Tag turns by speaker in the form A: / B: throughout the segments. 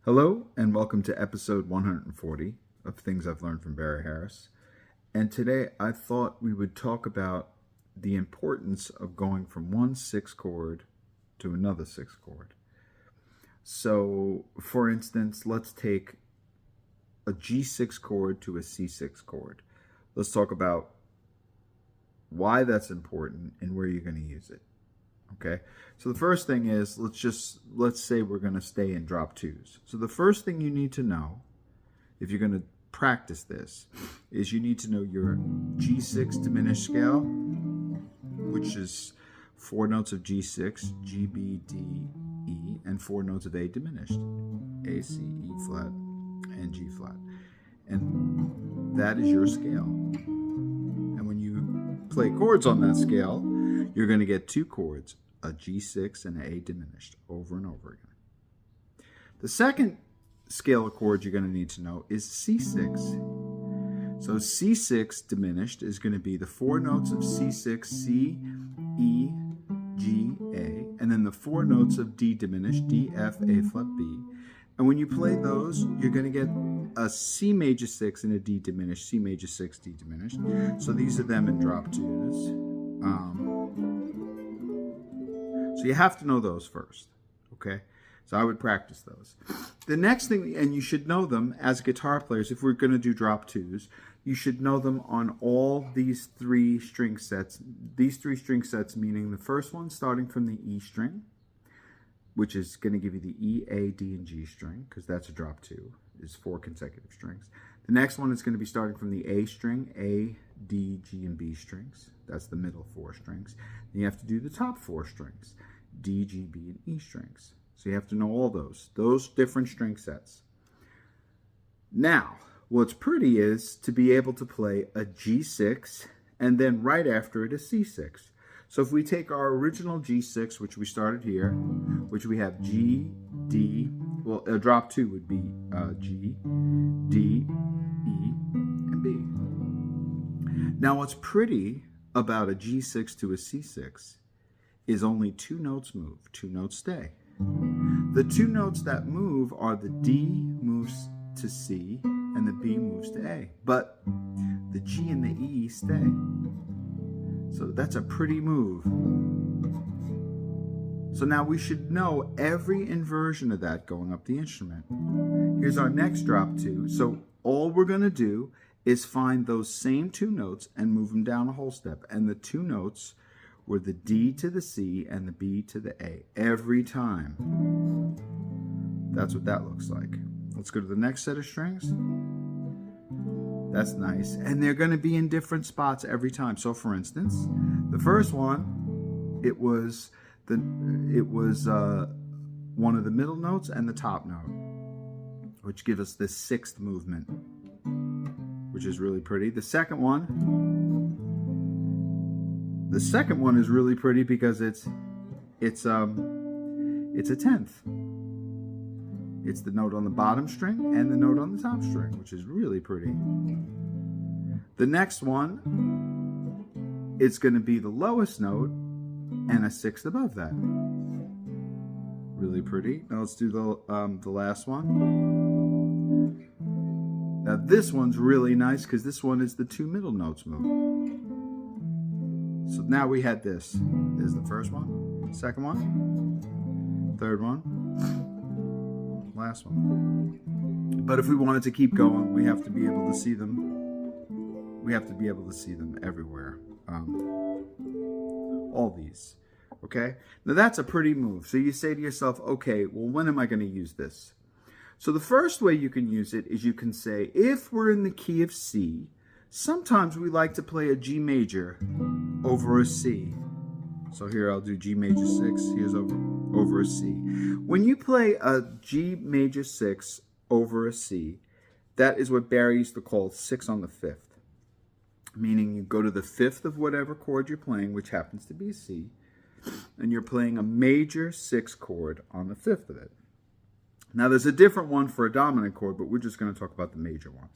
A: Hello and welcome to episode 140 of Things I've Learned from Barry Harris. And today I thought we would talk about the importance of going from one 6 chord to another 6 chord. So, for instance, let's take a G6 chord to a C6 chord. Let's talk about why that's important and where you're going to use it. Okay, so the first thing is, let's say we're going to stay in drop 2s. So the first thing you need to know, if you're going to practice this, is you need to know your G6 diminished scale, which is 4 notes of G6, G, B, D, E, and 4 notes of A diminished, A, C, E flat, and G flat. And that is your scale. And when you play chords on that scale, you're going to get 2 chords, a G6 and an A diminished, over and over again. The second scale of chords you're going to need to know is C6. So C6 diminished is going to be the 4 notes of C6, C, E, G, A, and then the 4 notes of D diminished, D, F, A flat, B. And when you play those, you're going to get a C major 6 and a D diminished, C major 6, D diminished. So these are them in drop 2s. So you have to know those first, okay? So I would practice those. The next thing, and you should know them as guitar players, if we're going to do drop 2s, you should know them on all these 3 string sets. These 3 string sets, meaning the first one starting from the E string, which is going to give you the E, A, D, and G string, because that's a drop 2, is 4 consecutive strings. The next one is going to be starting from the A string, A, D, G, and B strings. That's the middle 4 strings. Then you have to do the top 4 strings, D, G, B, and E strings. So you have to know all those different string sets. Now, what's pretty is to be able to play a G6 and then right after it a C6. So if we take our original G6, which we started here, which we have G, D, well, a drop 2 would be G, D, E, and B. Now what's pretty about a G6 to a C6 is only 2 notes move, 2 notes stay. The 2 notes that move are the D moves to C and the B moves to A, but the G and the E stay. So that's a pretty move. So now we should know every inversion of that going up the instrument. Here's our next drop 2. So all we're going to do is find those same 2 notes and move them down a whole step. And the 2 notes were the D to the C and the B to the A every time. That's what that looks like. Let's go to the next set of strings. That's nice. And they're going to be in different spots every time. So for instance, the first one, it was one of the middle notes and the top note, which give us this 6th movement, which is really pretty. The second one is really pretty because it's a 10th. It's the note on the bottom string and the note on the top string, which is really pretty. The next one, it's going to be the lowest note and a 6th above that. Really pretty. Now let's do the last one. Now this one's really nice because this one is the 2 middle notes move. So now we had this. There's the first one, second one, third one, last one. But if we wanted to keep going, we have to be able to see them. We have to be able to see them everywhere. All these. Okay? Now that's a pretty move. So you say to yourself, okay, well, when am I going to use this? So the first way you can use it is you can say, if we're in the key of C, sometimes we like to play a G major over a C. So here I'll do G major 6, here's over a C. When you play a G major 6 over a C, that is what Barry used to call 6 on the 5th. Meaning you go to the 5th of whatever chord you're playing, which happens to be a C, and you're playing a major 6 chord on the 5th of it. Now there's a different one for a dominant chord, but we're just going to talk about the major one.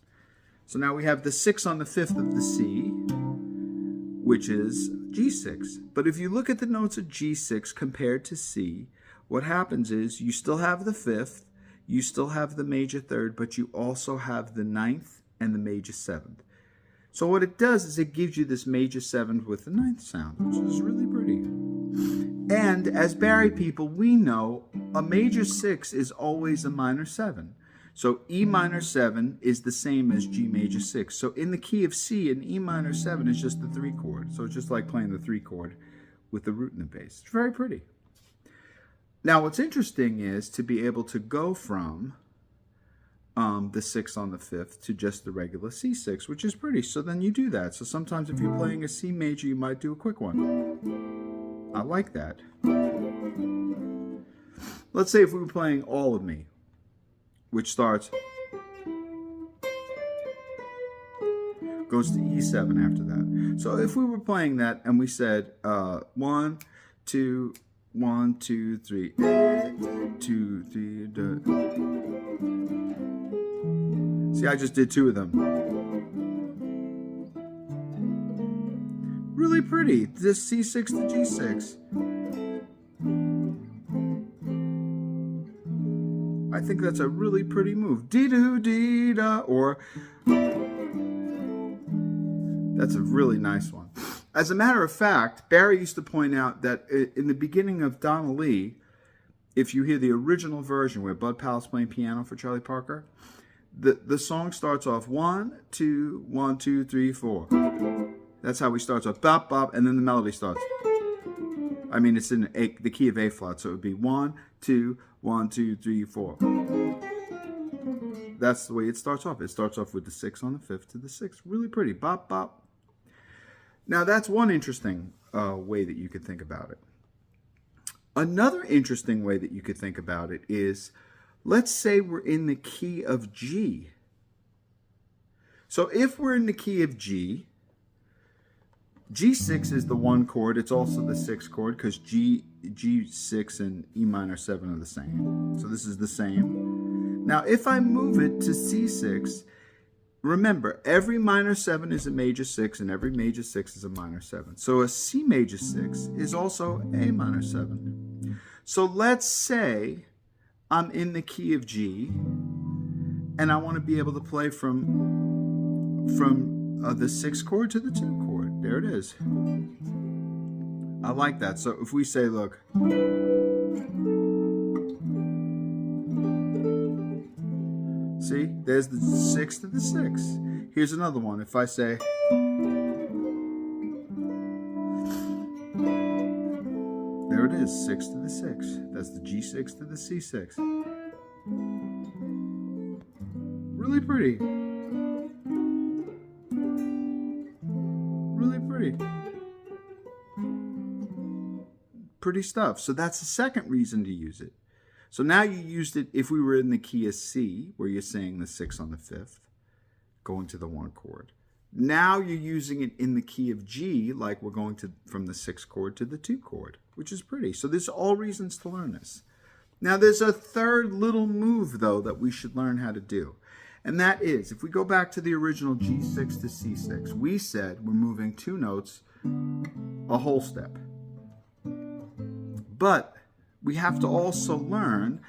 A: So now we have the 6 on the 5th of the C, which is G6. But if you look at the notes of G6 compared to C, what happens is you still have the 5th, you still have the major third, but you also have the ninth and the major seventh. So what it does is it gives you this major seventh with the ninth sound, which is really pretty. And as Barry people, we know a major 6 is always a minor 7. So E minor 7 is the same as G major 6. So in the key of C, an E minor 7 is just the 3 chord. So it's just like playing the 3 chord with the root and the bass. It's very pretty. Now what's interesting is to be able to go from the 6 on the 5th to just the regular C6, which is pretty. So then you do that. So sometimes if you're playing a C major, you might do a quick one. I like that. Let's say if we were playing All of Me, which starts, goes to E7 after that. So if we were playing that and we said 1, 2, 1, 2, 3, 2, 3, see, I just did 2 of them. Really pretty. This C6 to G6. I think that's a really pretty move. Dee-doo-dee-da, or that's a really nice one. As a matter of fact, Barry used to point out that in the beginning of Donna Lee, if you hear the original version where Bud Powell's playing piano for Charlie Parker, the song starts off 1, 2, 1, 2, 3, 4. That's how he starts off, bop, bop, and then the melody starts. I mean, it's in the key of A flat, so it would be 1, 2, 1, 2, 3, 4. That's the way it starts off. It starts off with the 6 on the 5th to the 6th. Really pretty. Bop, bop. Now, that's one interesting way that you could think about it. Another interesting way that you could think about it is, let's say we're in the key of G. So if we're in the key of G, G6 is the 1 chord. It's also the 6 chord because G6 and E minor 7 are the same. So this is the same. Now if I move it to C6, remember every minor 7 is a major 6 and every major 6 is a minor 7. So a C major 6 is also A minor 7. So let's say I'm in the key of G and I want to be able to play from the 6th chord to the 2 chord. There it is. I like that. So if we say, look, see, there's the 6 to the 6. Here's another one. If I say, there it is, 6 to the 6. That's the G6 to the C6. Really pretty. Really pretty. Pretty stuff. So that's the second reason to use it. So now you used it if we were in the key of C, where you're saying the 6 on the 5th, going to the 1 chord. Now you're using it in the key of G, like we're going to from the 6th chord to the 2 chord, which is pretty. So there's all reasons to learn this. Now there's a third little move, though, that we should learn how to do. And that is, if we go back to the original G6 to C6, we said we're moving 2 notes a whole step. But we have to also learn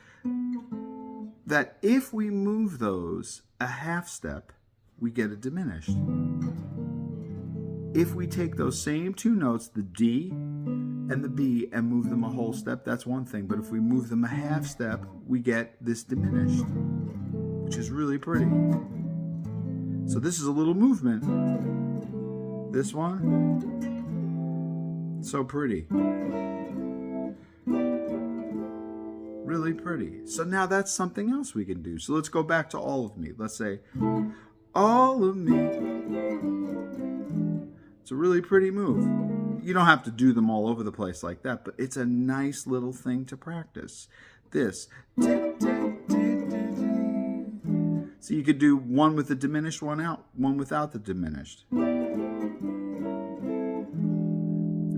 A: that if we move those a half step, we get a diminished. If we take those same 2 notes, the D and the B, and move them a whole step, that's one thing. But if we move them a half step, we get this diminished, which is really pretty. So this is a little movement. This one, so pretty. Really pretty. So now that's something else we can do. So let's go back to All of Me. Let's say, All of Me. It's a really pretty move. You don't have to do them all over the place like that, but it's a nice little thing to practice. This. So you could do one with the diminished, one without the diminished.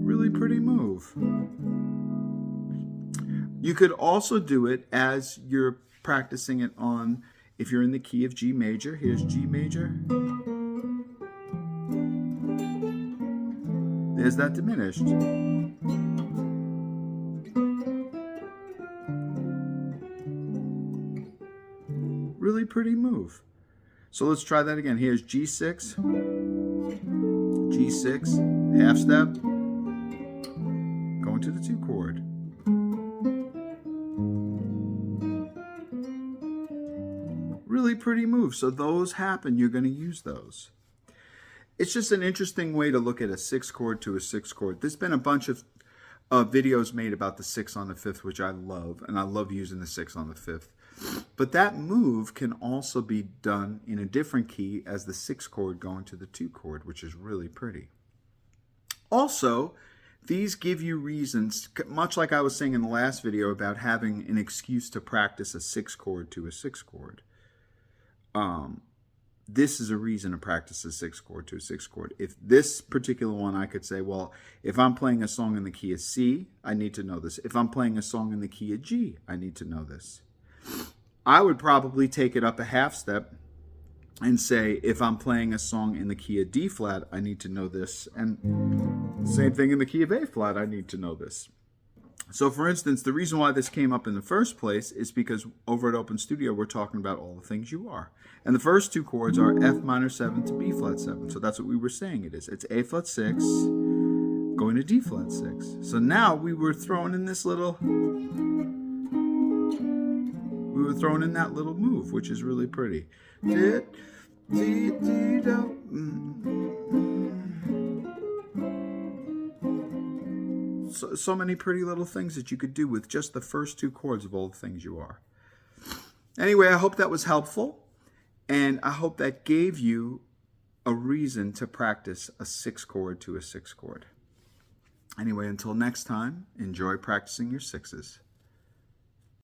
A: Really pretty move. You could also do it as you're practicing it on, if you're in the key of G major, here's G major. There's that diminished. Really pretty move. So let's try that again. Here's G6, G6, half step, going to the 2 chord. Really pretty move. So those happen, you're going to use those. It's just an interesting way to look at a 6 chord to a 6 chord. There's been a bunch of videos made about the 6 on the 5th, which I love, and I love using the 6 on the 5th. But that move can also be done in a different key as the 6 chord going to the 2 chord, which is really pretty. Also, these give you reasons, much like I was saying in the last video about having an excuse to practice a 6 chord to a 6 chord. This is a reason to practice a 6 chord to a 6 chord. If this particular one, I could say, well, if I'm playing a song in the key of C, I need to know this. If I'm playing a song in the key of G, I need to know this. I would probably take it up a half step and say, if I'm playing a song in the key of D flat, I need to know this. And same thing in the key of A flat, I need to know this. So for instance, the reason why this came up in the first place is because over at Open Studio, we're talking about all the things you are. And the first 2 chords are F minor 7 to B flat 7. So that's what we were saying it is. It's A flat 6 going to D flat 6. So now we were throwing in this little, that little move, which is really pretty. So many pretty little things that you could do with just the first 2 chords of all the things you are. Anyway, I hope that was helpful, and I hope that gave you a reason to practice a 6 chord to a 6 chord. Anyway, until next time, enjoy practicing your 6s.